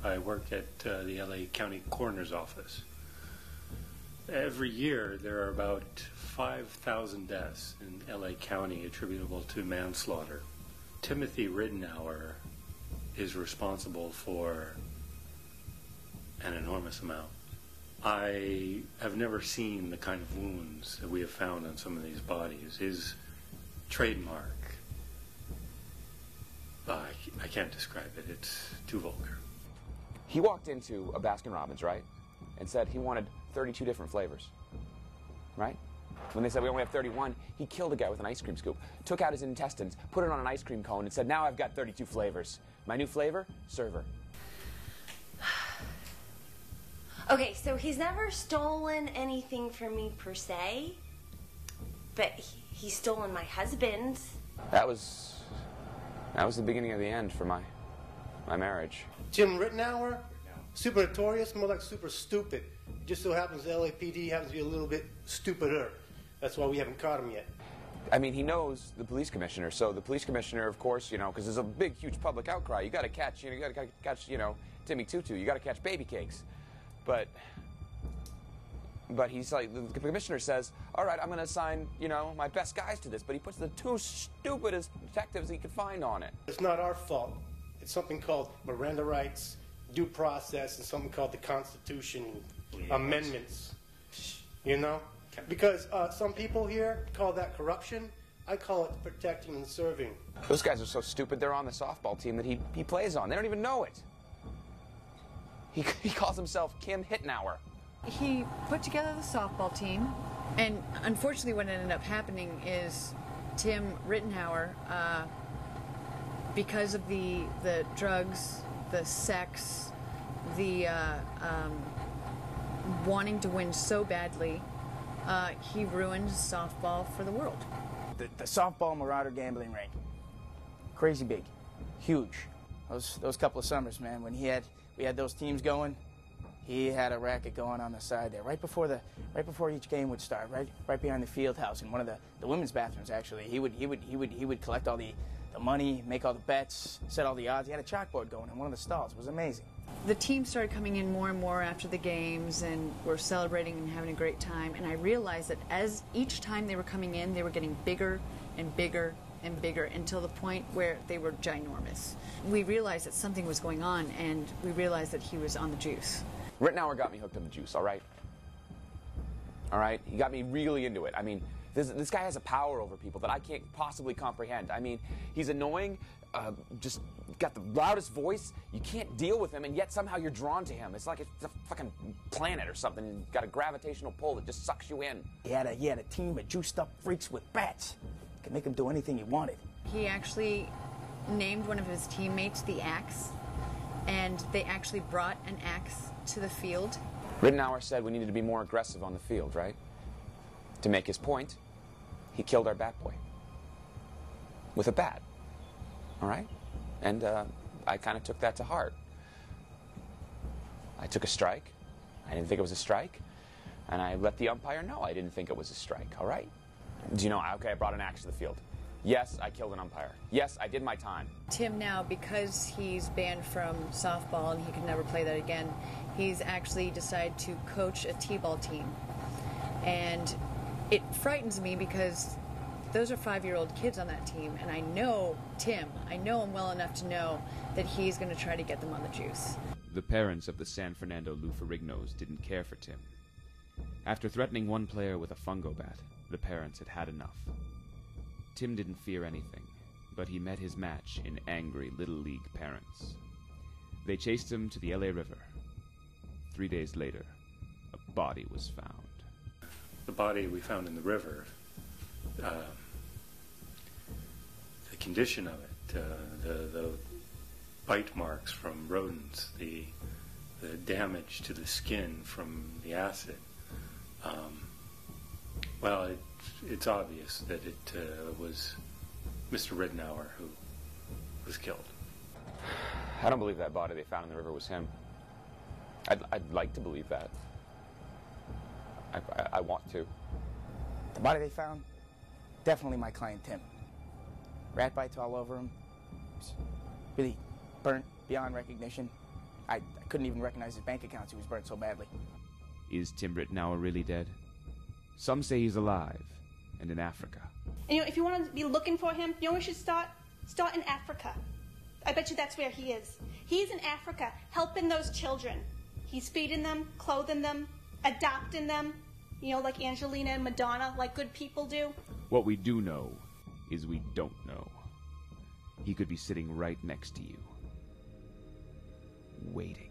I work at the LA County Coroner's Office. Every year there are about 5,000 deaths in LA County attributable to manslaughter. Timothy Ritenour is responsible for an enormous amount. I have never seen the kind of wounds that we have found on some of these bodies. His trademark, I can't describe it. It's too vulgar. He walked into a Baskin-Robbins, right, and said he wanted 32 different flavors, right? When they said we only have 31, he killed a guy with an ice cream scoop, took out his intestines, put it on an ice cream cone, and said, now I've got 32 flavors. My new flavor, server. Okay, so he's never stolen anything from me per se, but he's stolen my husband. That was the beginning of the end for my marriage. Tim Ritenour, super notorious, more like super stupid. It just so happens the LAPD happens to be a little bit stupider. That's why we haven't caught him yet. I mean, he knows the police commissioner, so the police commissioner, of course, you know, because there's a big, huge public outcry. You got to catch, Timmy Tutu. You got to catch baby cakes. But he's like, the commissioner says, all right, I'm going to assign, my best guys to this. But he puts the two stupidest detectives he could find on it. It's not our fault. It's something called Miranda rights, due process, and something called the Constitution amendments. Because some people here call that corruption. I call it protecting and serving. Those guys are so stupid, they're on the softball team that he plays on. They don't even know it. He calls himself Kim Ritenour. He put together the softball team, and unfortunately what ended up happening is Tim Ritenour, because of the drugs, the sex, the wanting to win so badly, he ruined softball for the world. The softball Marauder gambling ring, crazy big, huge. Those couple of summers, man, when we had those teams going, he had a racket going on the side there, right before each game would start, right behind the field house in one of the women's bathrooms. Actually, he would collect all the money, make all the bets, set all the odds. He had a chalkboard going in one of the stalls. It was amazing. The team started coming in more and more after the games, and we're celebrating and having a great time. And I realized that as each time they were coming in, they were getting bigger and bigger and bigger until the point where they were ginormous. We realized that something was going on, and we realized that he was on the juice. Ritenour got me hooked on the juice, all right? All right? He got me really into it. I mean, this guy has a power over people that I can't possibly comprehend. I mean, he's annoying, just got the loudest voice. You can't deal with him, and yet somehow you're drawn to him. It's like it's a fucking planet or something. Got a gravitational pull that just sucks you in. He had a team of juiced up freaks with bats. Could make him do anything he wanted. He actually named one of his teammates the Axe, and they actually brought an axe to the field. Ritenour said we needed to be more aggressive on the field, right? To make his point, he killed our bat boy with a bat, all right? And I kind of took that to heart. I took a strike. I didn't think it was a strike. And I let the umpire know I didn't think it was a strike, all right? Do you know, okay, I brought an axe to the field. Yes, I killed an umpire. Yes, I did my time. Tim now, because he's banned from softball and he can never play that again, he's actually decided to coach a t-ball team. And it frightens me because those are 5-year-old kids on that team, and I know Tim. I know him well enough to know that he's going to try to get them on the juice. The parents of the San Fernando Luferignos didn't care for Tim. After threatening one player with a fungo bat, the parents had had enough. Tim didn't fear anything, but he met his match in angry Little League parents. They chased him to the LA River. 3 days later, a body was found. The body we found in the river, the condition of it, the bite marks from rodents, the damage to the skin from the acid. Well, it's obvious that it was Mr. Ritenour who was killed. I don't believe that body they found in the river was him. I'd like to believe that. I want to. The body they found, definitely my client Tim. Rat bites all over him. Really burnt beyond recognition. I couldn't even recognize his bank accounts. He was burnt so badly. Is Tim Ritenour really dead? Some say he's alive and in Africa. And if you want to be looking for him, we should start in Africa. I bet you that's where he is. He's in Africa helping those children. He's feeding them, clothing them, adopting them, like Angelina and Madonna, like good people do. What we do know is we don't know. He could be sitting right next to you, waiting.